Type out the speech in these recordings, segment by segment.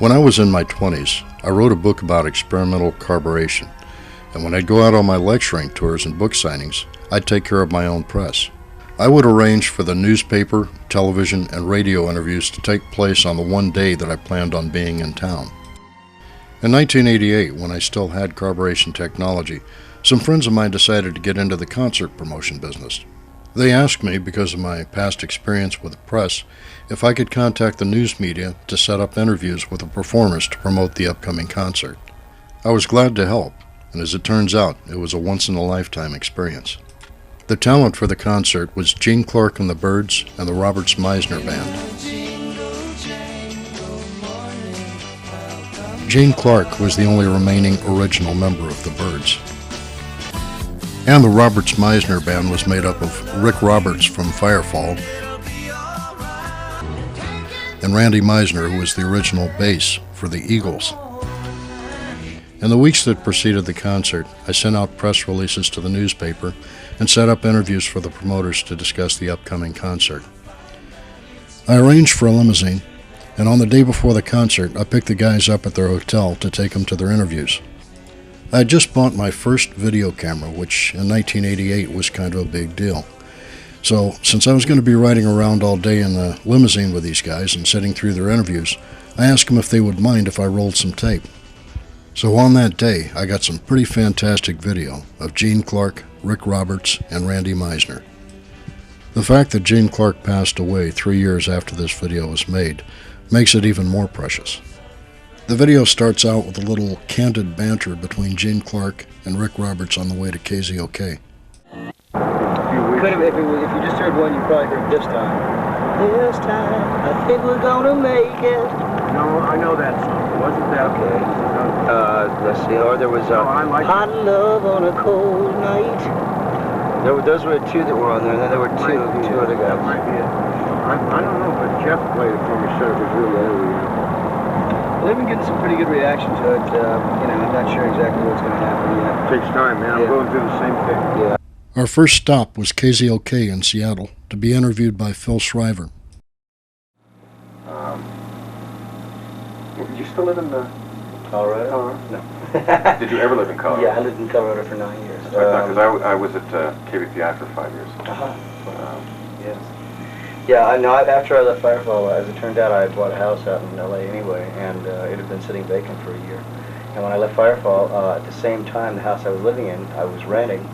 When I was in my 20s, I wrote a book about experimental carburation, and when I'd go out on my lecturing tours and book signings, I'd take care of my own press. I would arrange for the newspaper, television, and radio interviews to take place on the one day that I planned on being in town. In 1988, when I still had carburation technology, some friends of mine decided to get into the concert promotion business. They asked me, because of my past experience with the press, if I could contact the news media to set up interviews with the performers to promote the upcoming concert. I was glad to help, and as it turns out, it was a once-in-a-lifetime experience. The talent for the concert was Gene Clark and the Byrds and the Meisner Band. Gene Clark was the only remaining original member of the Byrds. And the Meisner Band was made up of Rick Roberts from Firefall and Randy Meisner, who was the original bass for the Eagles. In the weeks that preceded the concert, I sent out press releases to the newspaper and set up interviews for the promoters to discuss the upcoming concert. I arranged for a limousine, and on the day before the concert, I picked the guys up at their hotel to take them to their interviews. I had just bought my first video camera, which in 1988 was kind of a big deal. So, since I was going to be riding around all day in the limousine with these guys and sitting through their interviews, I asked them if they would mind if I rolled some tape. So on that day, I got some pretty fantastic video of Gene Clark, Rick Roberts, and Randy Meisner. The fact that Gene Clark passed away 3 years after this video was made makes it even more precious. The video starts out with a little candid banter between Gene Clark and Rick Roberts on the way to KZOK. If you just heard one, you probably heard this time. This time, I think we're gonna make it. No, I know that song. Wasn't that okay? Let's see. Or there was Hot Love on a Cold Night. Those were two that were on there, and then there were two other guys. That might be it. I don't know, but Jeff played it for me, said it was really early. They've been getting some pretty good reaction to it. I'm not sure exactly what's going to happen yet. It takes time, man. I'm going through the same thing. Yeah. Our first stop was KZOK in Seattle to be interviewed by Phil Shriver. Did you still live in Colorado? No. Did you ever live in Colorado? Yeah, I lived in Colorado for 9 years. Because I was at KBPI for 5 years. Yes. Yeah, I know. After I left Firefall, as it turned out, I had bought a house out in LA anyway, and it had been sitting vacant for a year. And when I left Firefall, at the same time, the house I was living in, I was renting,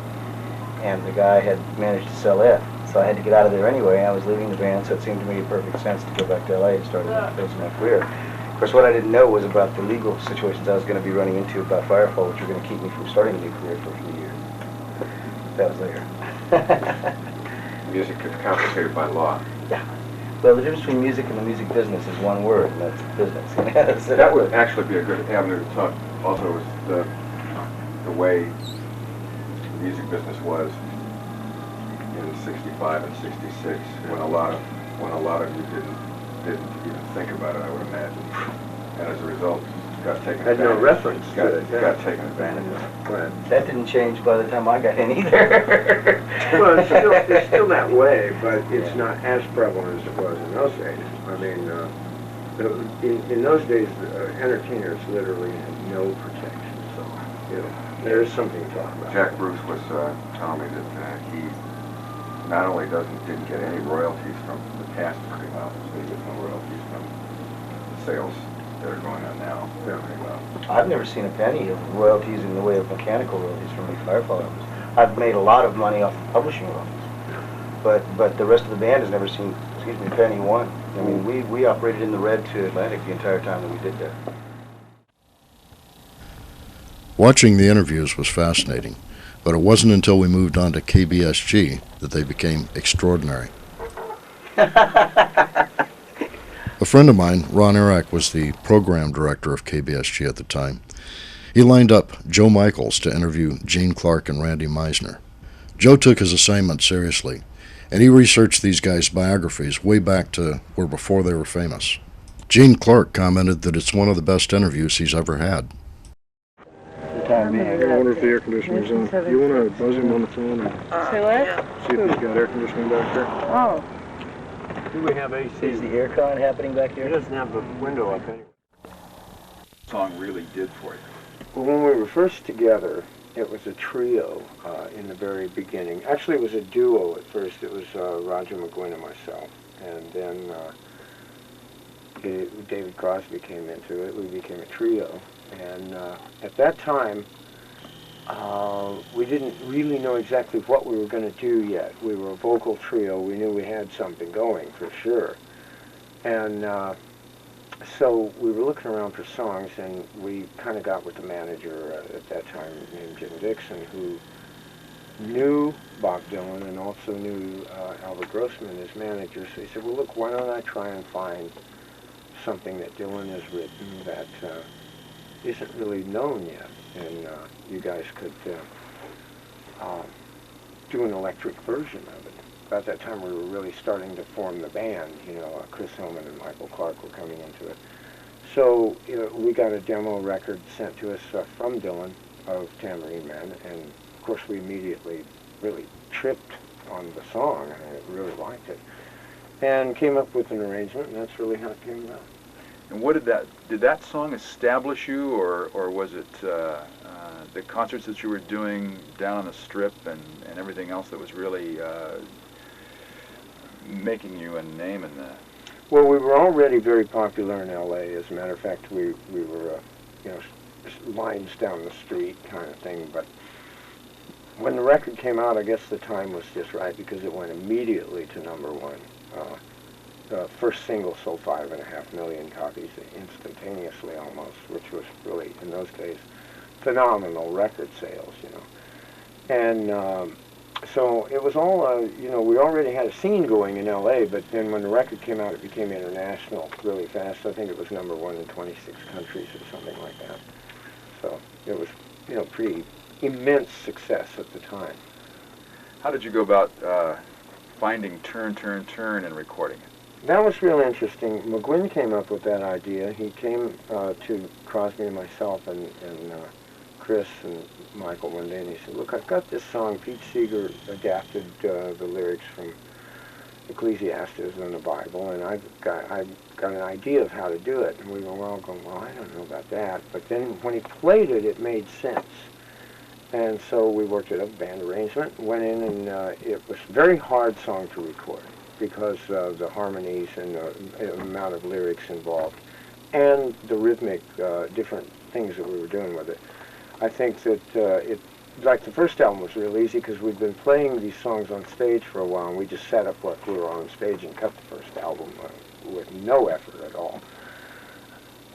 and the guy had managed to sell it. So I had to get out of there anyway. I was leaving the band, so it seemed to me a perfect sense to go back to LA and start my career. Of course, what I didn't know was about the legal situations I was going to be running into about Firefall, which were going to keep me from starting a new career for a few years. That was later. Music is complicated by law. Yeah. Well, the difference between music and the music business is one word, and that's business. So that would actually be a good avenue to talk. Also, is the way the music business was in '65 and '66, when a lot of you didn't even think about it, I would imagine, and as a result, got taken advantage. Had no reference to it. Got taken advantage of. That didn't change by the time I got in either. Well, it's still that way, but it's not as prevalent as it was in those days. I mean, in those days, entertainers literally had no protection. So, there's something to talk about. Jack Bruce was telling me that he not only didn't get any royalties from the past pretty well, but he gets no royalties from the sales that are going on now very well. I've never seen a penny of royalties in the way of mechanical royalties from any Firefall albums. I've made a lot of money off of publishing royalties, but the rest of the band has never seen, a penny one. I mean, we operated in the red to Atlantic the entire time that we did that. Watching the interviews was fascinating, but it wasn't until we moved on to KBSG that they became extraordinary. A friend of mine, Ron Eric, was the program director of KBSG at the time. He lined up Joe Michaels to interview Gene Clark and Randy Meisner. Joe took his assignment seriously, and he researched these guys' biographies way back to where before they were famous. Gene Clark commented that it's one of the best interviews he's ever had. I wonder if the air conditioner's in. You want to buzz him on the phone and Say what? see if he's got air conditioning back there? Oh. Do we have AC? Is the air con happening back He here? doesn't have the window up anyway. song really did for you? Well, when we were first together, it was a trio in the very beginning. Actually, it was a duo at first. It was Roger McGuinn and myself. And then David Crosby came into it. We became a trio. And at that time, we didn't really know exactly what we were going to do yet. We were a vocal trio. We knew we had something going for sure. And so we were looking around for songs, and we kind of got with the manager at that time named Jim Dixon, who knew Bob Dylan and also knew Albert Grossman, his manager. So he said, well, look, why don't I try and find something that Dylan has written that isn't really known yet, and you guys could do an electric version of it. At that time, we were really starting to form the band. You know, Chris Hillman and Michael Clark were coming into it. So we got a demo record sent to us from Dylan of Tambourine Man, and of course we immediately really tripped on the song. I really liked it, and came up with an arrangement, and that's really how it came about. And what did that song establish you, or was it the concerts that you were doing down on the Strip and everything else that was really making you a name in that? Well, we were already very popular in L.A. As a matter of fact, we were, lines down the street kind of thing. But when the record came out, I guess the time was just right because it went immediately to #1. The first single sold 5.5 million copies instantaneously almost, which was really, in those days, phenomenal record sales, And so it was all, we already had a scene going in L.A., but then when the record came out, it became international really fast. I think it was #1 in 26 countries or something like that. So it was, pretty immense success at the time. How did you go about finding Turn, Turn, Turn and recording it? That was real interesting. McGuinn came up with that idea. He came to Crosby and myself and Chris and Michael one day, and he said, look, I've got this song. Pete Seeger adapted the lyrics from Ecclesiastes in the Bible, and I've got an idea of how to do it. And we were all going, well, I don't know about that. But then when he played it, it made sense. And so we worked it up, band arrangement, went in, and it was a very hard song to record because of the harmonies and the amount of lyrics involved and the rhythmic different things that we were doing with it. I think that like the first album was real easy because we'd been playing these songs on stage for a while, and we just set up what we were on stage and cut the first album with no effort at all.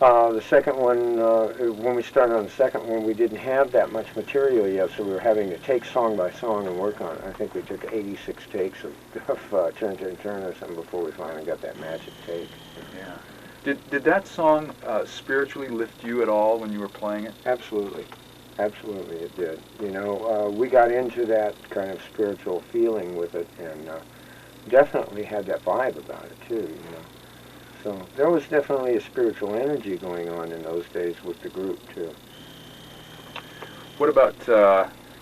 The second one, when we started on the second one, we didn't have that much material yet, so we were having to take song by song and work on it. I think we took 86 takes of Turn, Turn, Turn or something before we finally got that magic take. Yeah. Did that song spiritually lift you at all when you were playing it? Absolutely. Absolutely it did. We got into that kind of spiritual feeling with it, and definitely had that vibe about it too, So there was definitely a spiritual energy going on in those days with the group too. What about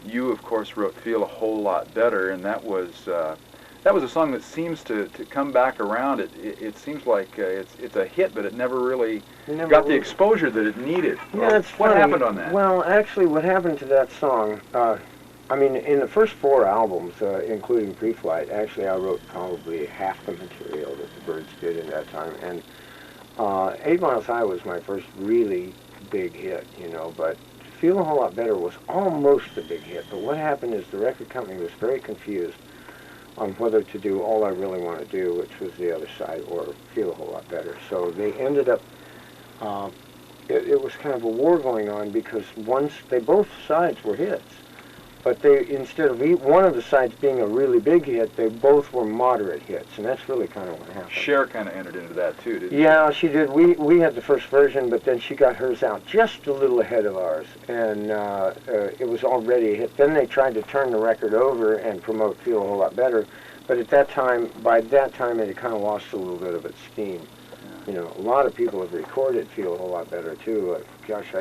you? Of course, wrote "Feel a Whole Lot Better," and that was a song that seems to come back around. It seems like it's a hit, but it never really got the exposure that it needed. Yeah, that's what funny. happened on that? Well, actually, what happened to that song? In the first 4 albums, including Pre-Flight, actually I wrote probably half the material that the Byrds did in that time. And 8 Miles High was my first really big hit, but Feel a Whole Lot Better was almost a big hit. But what happened is the record company was very confused on whether to do All I Really Want to Do, which was the other side, or Feel a Whole Lot Better. So they ended up, it was kind of a war going on because both sides were hits. But instead of one of the sides being a really big hit, they both were moderate hits, and that's really kind of what happened. Cher kind of entered into that too, didn't she? Yeah, she did. We had the first version, but then she got hers out just a little ahead of ours, and it was already a hit. Then they tried to turn the record over and promote Feel a Whole Lot Better, but by that time, it had kind of lost a little bit of its steam. Yeah. A lot of people have recorded Feel a Whole Lot Better too. Gosh,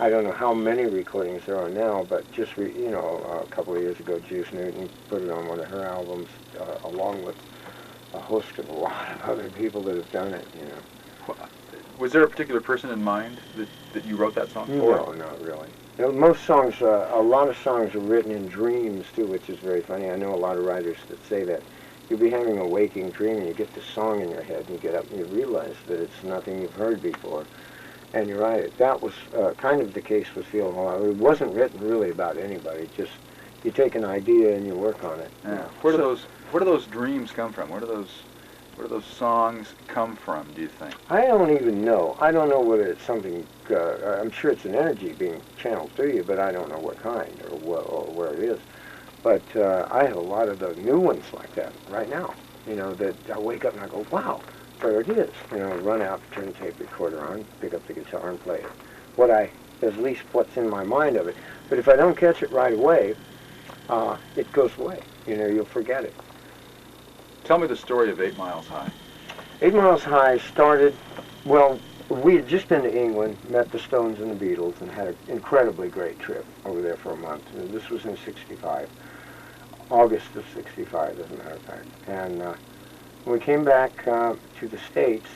I don't know how many recordings there are now, but just a couple of years ago, Juice Newton put it on one of her albums, along with a host of a lot of other people that have done it. Was there a particular person in mind that you wrote that song for? No, not really. You know, most songs, a lot of songs are written in dreams too, which is very funny. I know a lot of writers that say that you'll be having a waking dream and you get this song in your head and you get up and you realize that it's nothing you've heard before, and you write it. That was kind of the case with Feel Alive. It wasn't written really about anybody. Just you take an idea and you work on it. Yeah. Where do those dreams come from? Where do those songs come from, do you think? I don't even know. I don't know whether it's something, I'm sure it's an energy being channeled through you, but I don't know what kind or where it is. But I have a lot of the new ones like that right now, you know, that I wake up and I go, wow, there it is. You know, run out, turn the tape recorder on, pick up the guitar and play it. At least what's in my mind of it. But if I don't catch it right away, it goes away. You know, you'll forget it. Tell me the story of 8 Miles High. 8 Miles High started, well, we had just been to England, met the Stones and the Beatles, and had an incredibly great trip over there for a month. And this was in '65, August of '65, as a matter of fact. And when we came back to the States,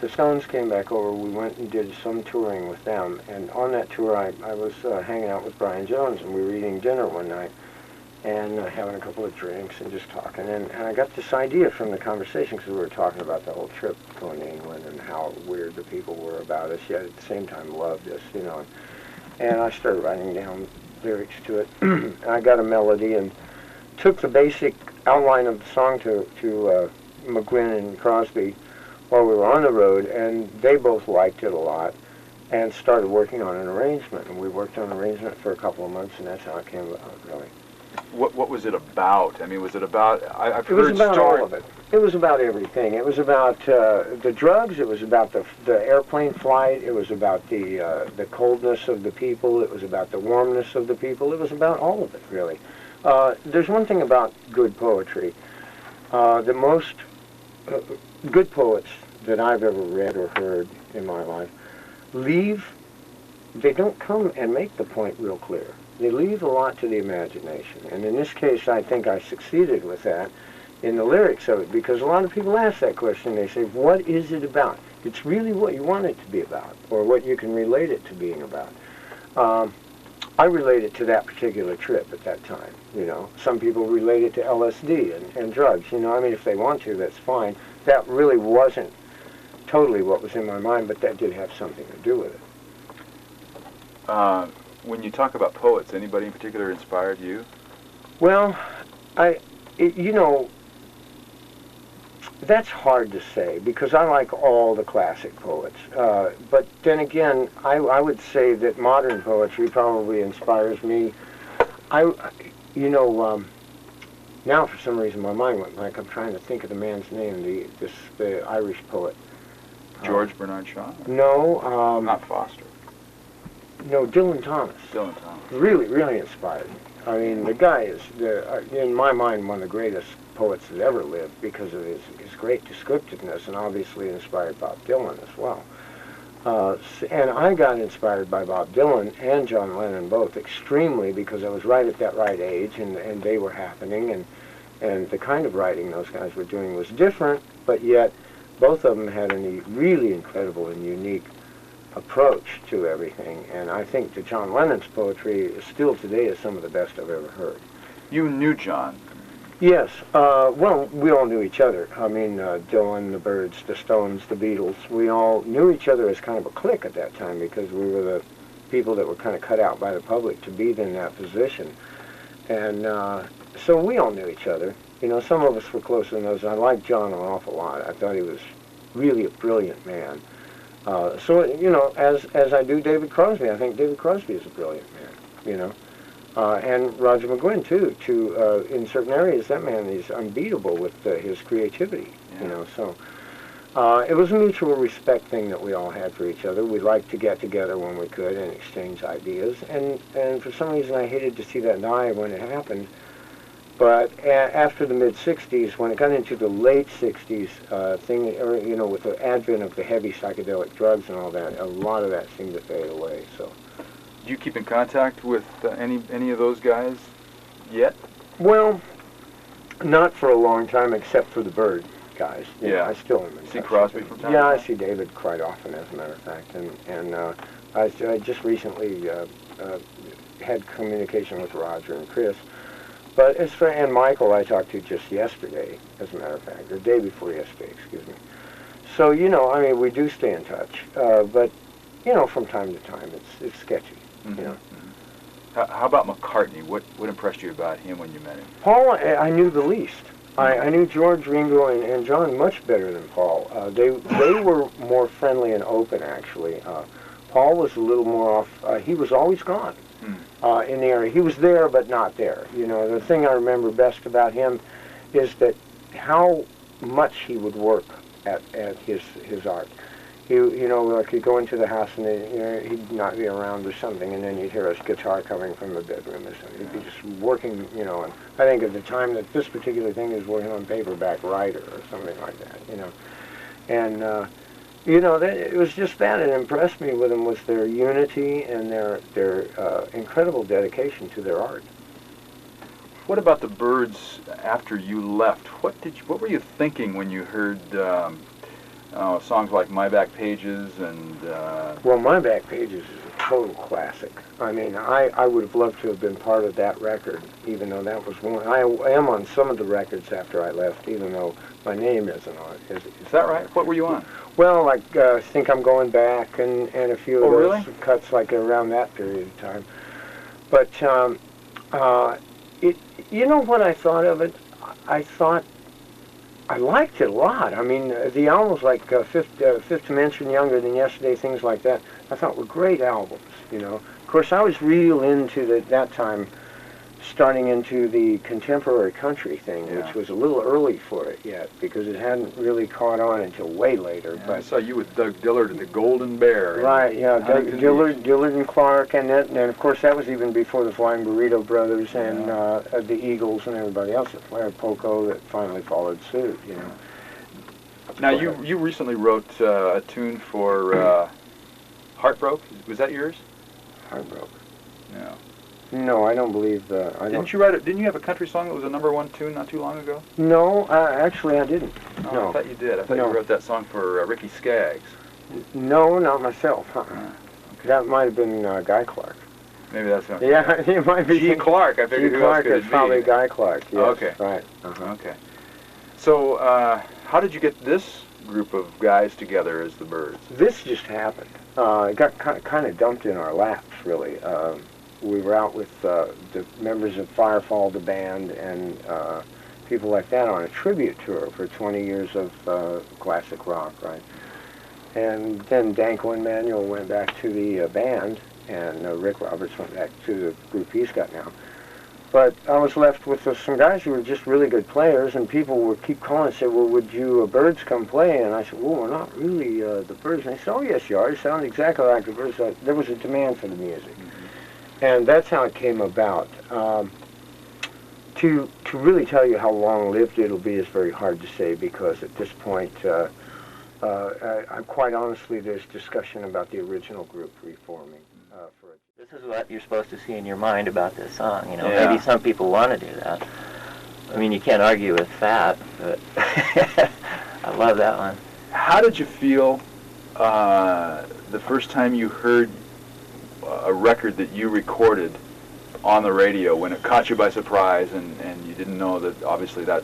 the Stones came back over. We went and did some touring with them. And on that tour, I was hanging out with Brian Jones, and we were eating dinner one night and having a couple of drinks and just talking. And I got this idea from the conversation, because we were talking about the whole trip going to England and how weird the people were about us, yet at the same time loved us, you know. And I started writing down lyrics to it. And I got a melody and took the basic outline of the song to McGuinn and Crosby while we were on the road, and they both liked it a lot and started working on an arrangement. And we worked on an arrangement for a couple of months, and that's how it came about, really. What was it about? I mean, was it about? I've It was heard about stories. all of it. It was about everything. It was about the drugs. It was about the airplane flight. It was about the coldness of the people. It was about the warmness of the people. It was about all of it, really. There's one thing about good poetry. The most good poets that I've ever read or heard in my life they don't come and make the point real clear. They leave a lot to the imagination. And in this case, I think I succeeded with that in the lyrics of it, because a lot of people ask that question. They say, what is it about? It's really what you want it to be about, or what you can relate it to being about. I relate it to that particular trip at that time, you know. Some people relate it to LSD and drugs, you know. I mean, if they want to, that's fine. That really wasn't totally what was in my mind, but that did have something to do with it. When you talk about poets, anybody in particular inspired you? Well, you know, that's hard to say, because I like all the classic poets. But then again, I would say that modern poetry probably inspires me. Now for some reason my mind went blank. I'm trying to think of the man's name, the Irish poet. George Bernard Shaw? No. Not Foster. No, Dylan Thomas. Dylan Thomas. Really, really inspired me. I mean, the guy is, in my mind, one of the greatest poets that ever lived, because of his great descriptiveness, and obviously inspired Bob Dylan as well. And I got inspired by Bob Dylan and John Lennon both extremely, because I was right at that right age, and they were happening, and the kind of writing those guys were doing was different, but yet both of them had a really incredible and unique approach to everything. And I think that John Lennon's poetry still today is some of the best I've ever heard. You knew John? Yes. Well, we all knew each other. I mean, Dylan, the Byrds, the Stones, the Beatles, we all knew each other as kind of a clique at that time, because we were the people that were kind of cut out by the public to be in that position. And so we all knew each other. You know, some of us were closer than others. I liked John an awful lot. I thought he was really a brilliant man. So, you know, as I do David Crosby, I think David Crosby is a brilliant man, you know. And Roger McGuinn, too. In certain areas, that man is unbeatable with his creativity, you know. So it was a mutual respect thing that we all had for each other. We liked to get together when we could and exchange ideas. And for some reason, I hated to see that die when it happened. But after the mid-'60s, when it got into the late '60s you know, with the advent of the heavy psychedelic drugs and all that, a lot of that seemed to fade away. So, do you keep in contact with any of those guys yet? Well, not for a long time, except for the Byrd. guys. You know, Yeah. I still am in See touch Crosby with them. from time Yeah, to I time? see David quite often, as a matter of fact, and I just recently had communication with Roger and Chris. But as for, and Michael I talked to just yesterday, as a matter of fact, the day before yesterday, excuse me. So, you know, I mean, we do stay in touch, but, you know, from time to time, it's sketchy, Mm-hmm. you know. How about McCartney? What impressed you about him when you met him? Paul, I knew the least. I knew George, Ringo, and John much better than Paul. They were more friendly and open, actually. Paul was a little more off. He was always gone in the area. He was there, but not there. You know, the thing I remember best about him is that how much he would work at his art. You know, like he'd go into the house and he'd not be around or something, and then you'd hear his guitar coming from the bedroom or something. He'd be just working, you know, and I think at the time that this particular thing he was working on Paperback Writer or something like that, you know. And, you know, it was just that. It impressed me with them was their unity and their incredible dedication to their art. What about the Byrds after you left? What were you thinking when you heard songs like My Back Pages and... Well, My Back Pages is a total classic. I mean, I would have loved to have been part of that record, even though that was one. I am on some of the records after I left, even though my name isn't on it. Is that right? What were you on? Well, like, I think I'm Going Back and a few of those really? cuts like around that period of time. But, you know what I thought of it? I thought I liked it a lot. I mean, the albums like Fifth Dimension, Younger Than Yesterday, things like that, I thought were great albums, you know. Of course, I was real into that time, starting into the contemporary country thing, Yeah. which was a little early for it yet, because it hadn't really caught on until way later. Yeah, But I saw you with Doug Dillard and the Golden Bear. right, yeah, Huntington Dillard and Clark, and of course that was even before the Flying Burrito Brothers and the Eagles and everybody else at Flair Poco that finally followed suit, you know. Now, you recently wrote a tune for Heartbroke. Was that yours? Heartbroke. No. No, I don't believe I don't. Didn't you write it? Didn't you have a country song that was a #1 tune not too long ago? No, actually I didn't. Oh, No. I thought you did. I thought No. you wrote that song for Ricky Skaggs. No, not myself. Okay. That might have been Guy Clark. Maybe that's what. Yeah, it might be. Gene Clark. I figured Gene who else Clark could is it probably be? Guy Clark. Yes, Okay. Right. Okay. So, how did you get this group of guys together as the Byrds? This just happened. It got kind of dumped in our laps, really. We were out with the members of Firefall, the band, and people like that on a tribute tour for 20 years of classic rock, right? And then Danko and Manuel went back to the band, and Rick Roberts went back to the group he's got now. But I was left with some guys who were just really good players, and people would keep calling and say, well, would you Byrds come play? And I said, well, we're not really the Byrds. And they said, oh, yes, you are. You sound exactly like the Byrds. There was a demand for the music. And that's how it came about. To really tell you how long-lived it'll be is very hard to say, because at this point, quite honestly, there's discussion about the original group reforming. This is what you're supposed to see in your mind about this song. You know, Yeah. maybe some people want to do that. I mean, you can't argue with that, but I love that one. How did you feel the first time you heard a record that you recorded on the radio, when it caught you by surprise and you didn't know that obviously that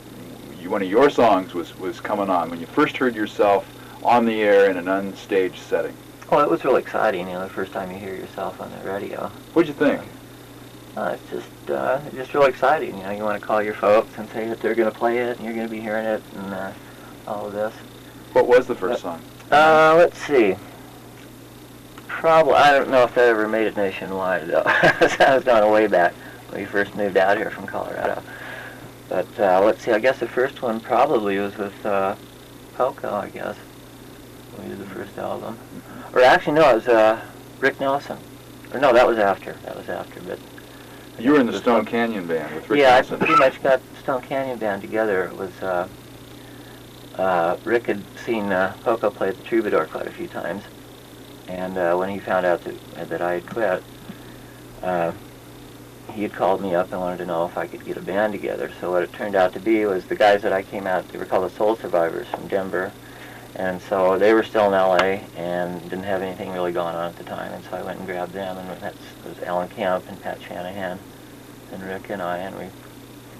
one of your songs was coming on, when you first heard yourself on the air in an unstaged setting? Well, it was real exciting, you know, the first time you hear yourself on the radio. What'd you think? It's just real exciting, you know. You want to call your folks and say that they're going to play it and you're going to be hearing it and all of this. What was the first song? Let's see. Probably, I don't know if that ever made it nationwide, though. I was going way back when we first moved out here from Colorado. But let's see, I guess the first one probably was with Poco, I guess. We did the first album. Or actually, no, it was Rick Nelson. Or no, that was after. But You were in the Stone Canyon band with Rick yeah, Nelson. I pretty much got Stone Canyon band together. It was Rick had seen Poco play at the Troubadour quite a few times, and when he found out that I had quit, he had called me up and wanted to know if I could get a band together. So what it turned out to be was the guys that I came out, they were called the Soul Survivors from Denver. And so they were still in L.A. and didn't have anything really going on at the time. And so I went and grabbed them, and that was Alan Camp and Pat Shanahan and Rick and I, and we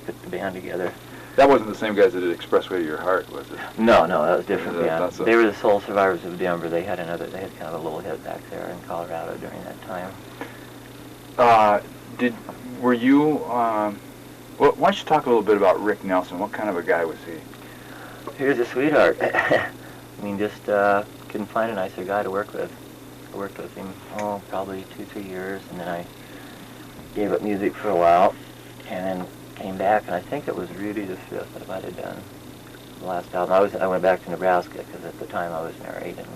put the band together. That wasn't the same guys that did Expressway to Your Heart, was it? No, that was a different band. They They were the Soul Survivors of Denver. They had kind of a little hit back there in Colorado during that time. Were you, well, why don't you talk a little bit about Rick Nelson? What kind of a guy was he? He was a sweetheart. I mean, just couldn't find a nicer guy to work with. I worked with him, probably 2-3 years, and then I gave up music for a while, and then came back, and I think it was Rudy the Fifth that I might have done the last album. I went back to Nebraska, because at the time I was married, and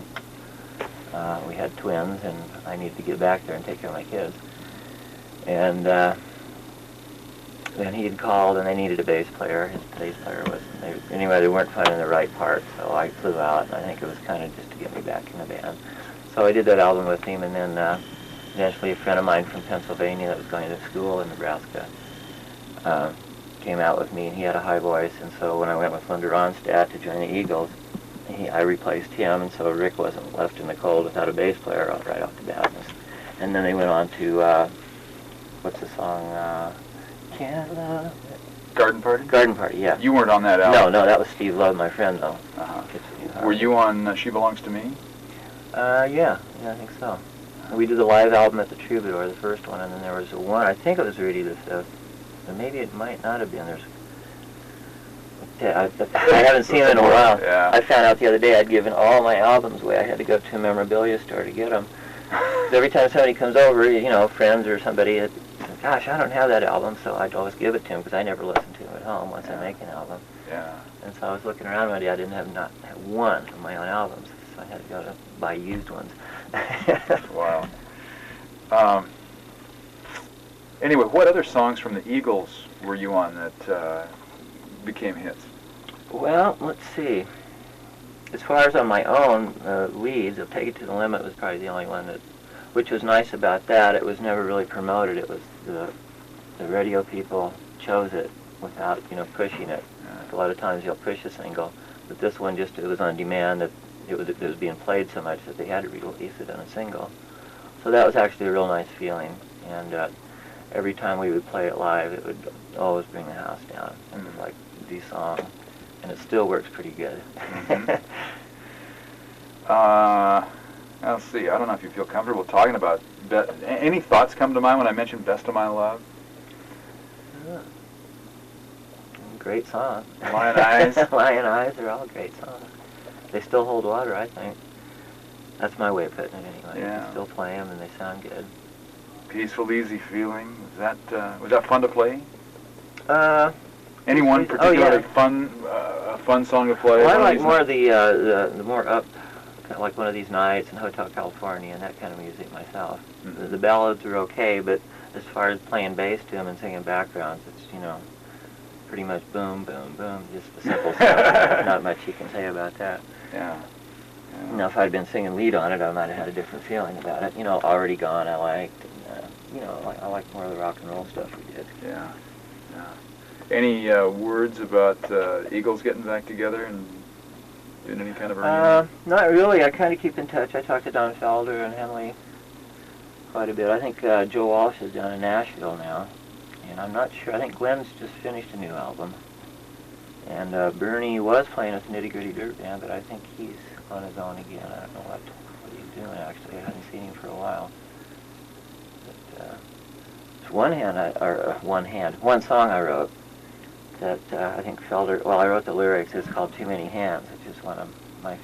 we had twins, and I needed to get back there and take care of my kids. And then he had called, and they needed a bass player. His bass player they weren't finding the right part, so I flew out, and I think it was kind of just to get me back in the band. So I did that album with him, and then eventually a friend of mine from Pennsylvania that was going to school in Nebraska came out with me, and he had a high voice, and so when I went with Linda Ronstadt to join the Eagles, I replaced him, and so Rick wasn't left in the cold without a bass player right off the bat. And then they went on to, what's the song? Can't Love It. Garden Party? Garden Party, yeah. You weren't on that album? No, that was Steve Love, my friend, though. Were you on She Belongs to Me? Yeah, I think so. We did the live album at the Troubadour, the first one, and then there was one, I think it was Rudy the Fifth, but maybe it might not have been. I haven't seen him in a while. Yeah. I found out the other day I'd given all my albums away. I had to go to a memorabilia store to get them. Every time somebody comes over, friends or somebody, gosh, I don't have that album, so I'd always give it to him because I never listen to him at home once I make an album. Yeah. And so I was looking around one day, I didn't have one of my own albums, so I had to go to buy used ones. Wow. Anyway, what other songs from the Eagles were you on that became hits? Well, let's see. As far as on my own leads, I'll Take It to the Limit was probably the only one which was nice about that. It was never really promoted. It was the radio people chose it without, pushing it. A lot of times you'll push a single, but this one it was on demand. That it was being played so much that they had to release it on a single. So that was actually a real nice feeling. And every time we would play it live, it would always bring the house down. It was like the song, and it still works pretty good. Let's see. I don't know if you feel comfortable talking about. Any thoughts come to mind when I mention "Best of My Love"? Great song. Lion Eyes. Lion Eyes are all great songs. They still hold water, I think. That's my way of putting it, anyway. Yeah. You can still play them, and they sound good. Peaceful, Easy Feeling. Was that fun to play? Any Peaceful, one particularly yeah. fun song to play? Well, I like more the more up, kind of like One of These Nights and Hotel California and that kind of music myself. Mm-hmm. The ballads are okay, but as far as playing bass to them and singing backgrounds, it's pretty much boom, boom, boom, just the simple stuff. Not much you can say about that. Yeah. Now, if I'd been singing lead on it, I might have had a different feeling about it. Already Gone I liked, and, I like more of the rock and roll stuff we did. Yeah. Any words about Eagles getting back together and doing any kind of a reunion? Not really. I kind of keep in touch. I talk to Don Felder and Henley quite a bit. I think Joe Walsh is down in Nashville now, and I'm not sure. I think Glenn's just finished a new album. And Bernie was playing with Nitty Gritty Dirt Band, but I think he's on his own again. I don't know what he's doing, actually. I haven't seen him for a while. But one song I wrote that I think Felder, I wrote the lyrics. It's called Too Many Hands, which is one of my,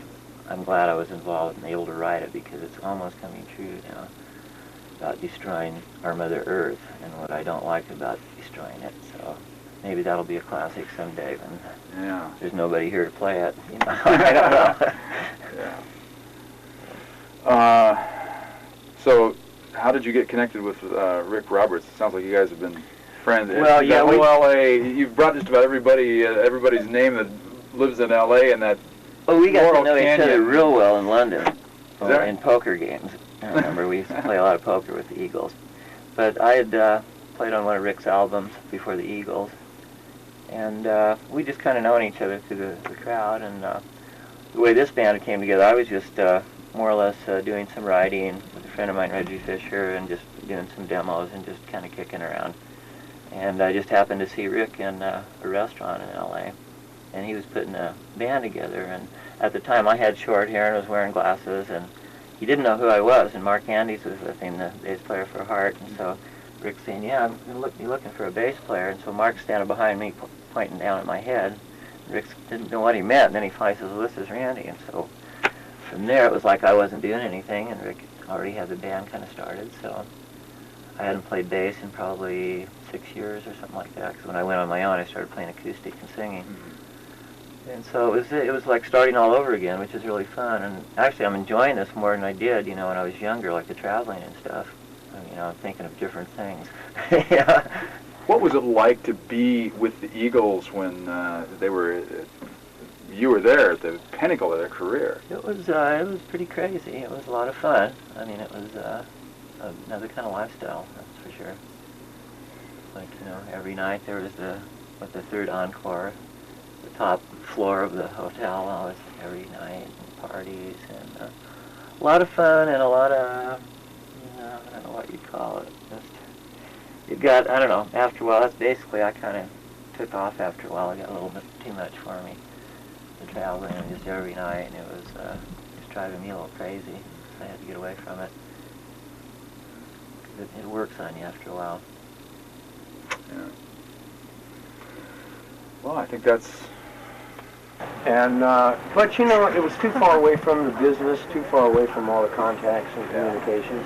I'm glad I was involved and able to write it because it's almost coming true now about destroying our Mother Earth and what I don't like about destroying it. So maybe that'll be a classic someday when there's nobody here to play it. I don't know. So, how did you get connected with Rick Roberts? It sounds like you guys have been friends. Well, yeah, we LA. You've brought just about everybody's name that lives in LA, and that. Oh, we got Laurel to know each other Canyon. real well in London, that in poker games. I remember we used to play a lot of poker with the Eagles. But I had played on one of Rick's albums before the Eagles. And we just kind of known each other through the crowd. And the way this band came together, I was just more or less doing some writing with a friend of mine, Reggie Fisher, and just doing some demos and just kind of kicking around. And I just happened to see Rick in a restaurant in L.A., and he was putting a band together. And at the time, I had short hair and was wearing glasses, and he didn't know who I was. And Mark Andes was with him, the bass player for Heart. And so Rick's saying, "Yeah, I'm looking for a bass player." And so Mark's standing behind me, pointing down at my head. Rick didn't know what he meant, and then he finally says, "Well, this is Randy." And so from there, it was like I wasn't doing anything, and Rick already had the band kind of started. So I hadn't played bass in probably 6 years or something like that, because when I went on my own, I started playing acoustic and singing. And so it was like starting all over again, which is really fun. And actually, I'm enjoying this more than I did, when I was younger, like the traveling and stuff. I'm thinking of different things. Yeah. What was it like to be with the Eagles when you were there at the pinnacle of their career? It was pretty crazy. It was a lot of fun. It was another kind of lifestyle, that's for sure. Like, every night there was the third encore, the top floor of the hotel, always every night, and parties, and a lot of fun, and a lot of, I don't know what you'd call it. I don't know, after a while, that's basically, I kind of took off after a while. It got a little bit too much for me, the traveling, and just every night, and it was just driving me a little crazy. So I had to get away from it. It works on you after a while. Yeah. Well, I think that's... And, but it was too far away from the business, too far away from all the contacts and communications.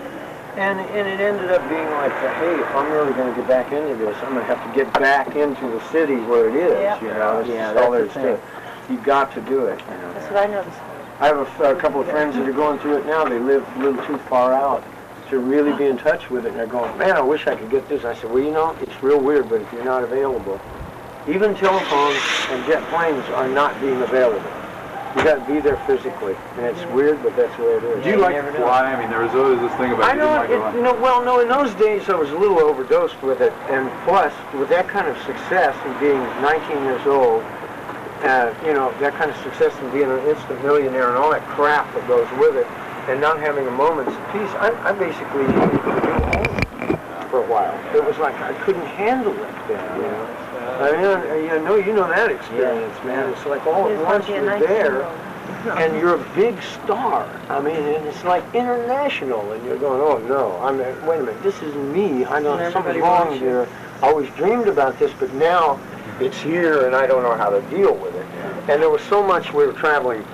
And it ended up being like, hey, if I'm really going to get back into this, I'm going to have to get back into the city where it is, That's all there is to it. You got to do it, That's what I noticed. I have a couple of friends that are going through it now. They live a little too far out to really be in touch with it. And they're going, man, I wish I could get this. I said, well, it's real weird, but if you're not available, even telephones and jet planes are not being available. You got to be there physically, and it's weird, but that's the way it is. Do you like to fly? There was always this thing about no, in those days I was a little overdosed with it, and plus, with that kind of success and being 19 years old, that kind of success and being an instant millionaire and all that crap that goes with it, and not having a moment's peace, I basically needed to do home for a while. It was like I couldn't handle it then, you know that experience, man. It's like all at once you're there, and you're a big star. And it's like international, and you're going, oh no, wait a minute, this isn't me. I know something wrong here. I always dreamed about this, but now it's here, and I don't know how to deal with it. And there was so much. We were traveling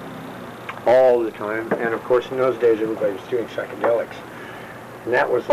all the time, and of course in those days everybody was doing psychedelics, and that was